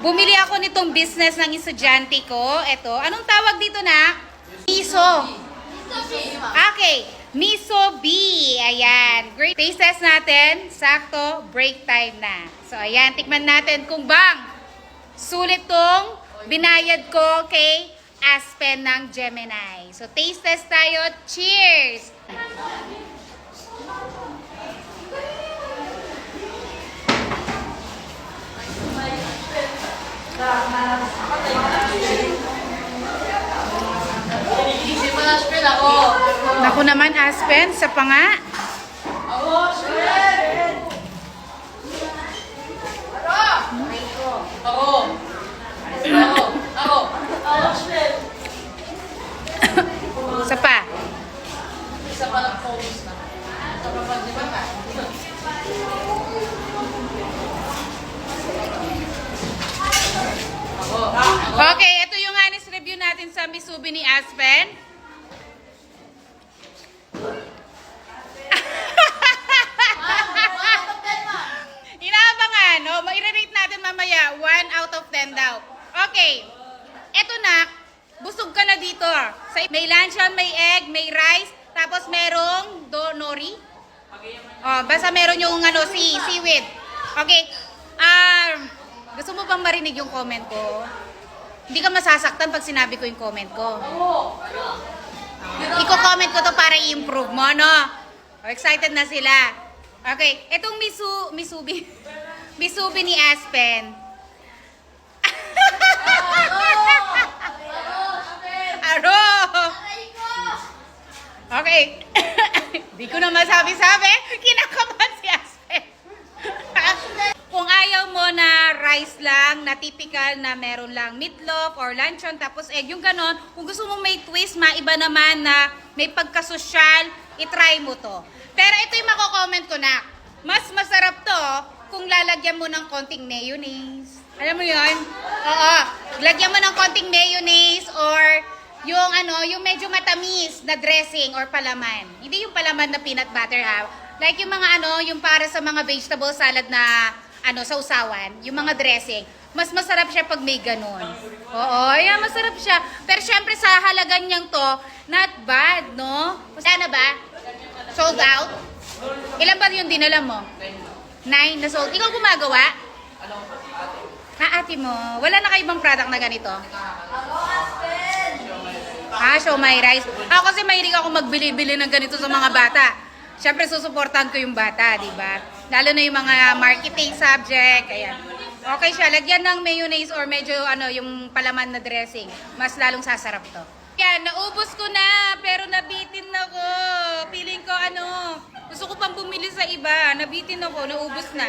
Bumili ako nitong business ng estudyante ko. Ito. Anong tawag dito na? Miso. Okay. Miso B. Ayan. Great. Taste test natin. Sakto. Break time na. So, ayan. Tikman natin kung bang sulit tong binayad ko kay Aspen ng Gemini. So, taste test tayo. Cheers! Naku naman, Aspen, sa panga. Isa pa. Isa pa ng focus na. Di ba ka? Okay, ito yung honest review natin sa Misubi ni Aspen. Inaabangan, no? I-rate natin mamaya. 1 out of 10 daw. Okay. Ito na. Busog ka na dito. May luncheon, may egg, may rice, tapos merong nori. Oh, basta meron yung seaweed. Okay. Gusto mo bang marinig yung comment ko? Hindi ka masasaktan pag sinabi ko yung comment ko. Iko-comment ko to para i-improve mo, no? Excited na sila. Okay, etong Misubi ni Aspen. Aro! Okay. Di ko na masabi-sabi. Kinakabahan si Aspen. Kung ayaw mo na rice lang, na typical na meron lang meatloaf or luncheon, tapos egg, yung ganon. Kung gusto mo may twist, maiba naman na may pagkasosyal, itry mo to. Pero ito yung mako-comment ko na, mas masarap to kung lalagyan mo ng konting mayonnaise. Alam mo yun? Oo. Lagyan mo ng konting mayonnaise or yung medyo matamis na dressing or palaman. Hindi yung palaman na peanut butter ha. Like yung mga yung para sa mga vegetable salad na sa usawan, yung mga dressing. Mas masarap siya pag may ganun. Oo, yeah, masarap siya. Pero syempre sa halagan niyang to, not bad, no? Sana ba? Sold out? Ilan ba yung dinala mo? 9 na sold. Ikaw gumagawa? Ate mo. Wala na kayo ibang product na ganito? Siomai rice. Ako kasi mahilig ako magbili-bili ng ganito sa mga bata. Siyempre susuportahan ko yung bata, di ba? Lalo na yung mga marketing subject, ayan. Okay siya, lagyan ng mayonnaise or medyo yung palaman na dressing. Mas lalong sasarap to. Yan, naubos ko na, pero nabitin ako. Feeling ko gusto ko pang bumili sa iba. Nabitin ako, naubos na.